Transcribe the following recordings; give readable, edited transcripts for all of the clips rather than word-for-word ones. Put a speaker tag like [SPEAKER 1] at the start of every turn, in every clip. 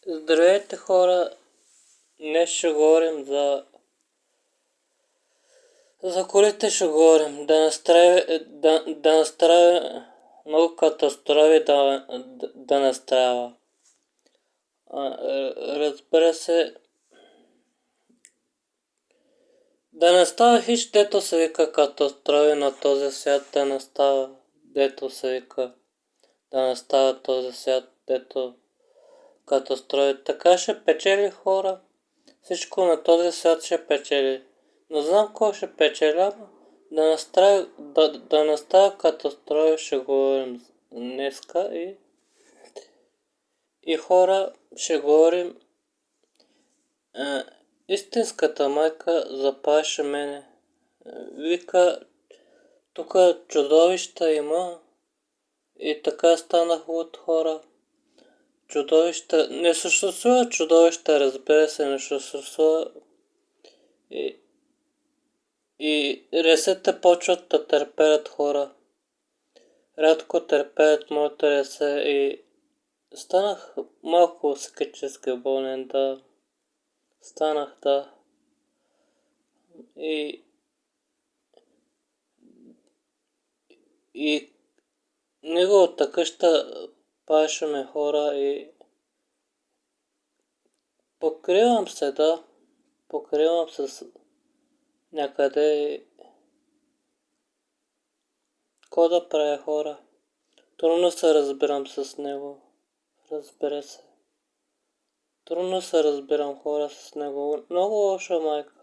[SPEAKER 1] Здравейте хора, днес ще говорим за колите ще говорим. Да настрави много катастрофи да настраива. Разбира се, да настава хич, дето се вика катастрофи на този свят, да настава, дето се вика, да настава този свят, дето катастрофи. Така ще печели хора. Всичко на този свят ще печели. Не знам кой ще печеля, да настава катастрофи ще говорим днеска и хора ще говорим истинската майка заплаши мене. Вика, тук чудовища има и така станах от хора. Чудовища, не съществува чудовища, разбира се, не съществува и ресете почват да търпеят хора. Рядко търпеят моите ресе и станах малко психически болен, да. Станах, да. И неговата къща паше ме хора и покривам се, да. Покривам се някъде. Какво да правя, хора? Трудно се разбирам с него. Разбира се. Трудно се разбирам, хора, с него. Много лоша майка.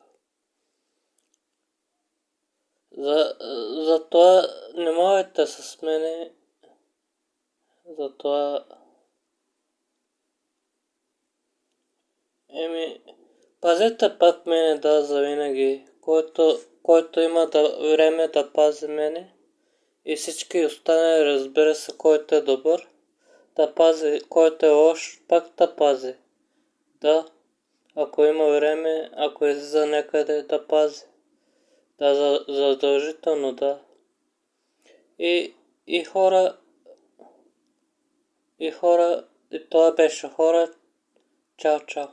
[SPEAKER 1] Затова не можете с мене. Затова... Пазете пак мене, да, завинаги. Който има време да пази мене. И всички останали, разбира се, който е добър. Да пази, който е лош, пак да пази. Да. Ако има време, ако излиза някъде, да пази. Да, задължително, да. И хора, и това беше хора. Чао, чао.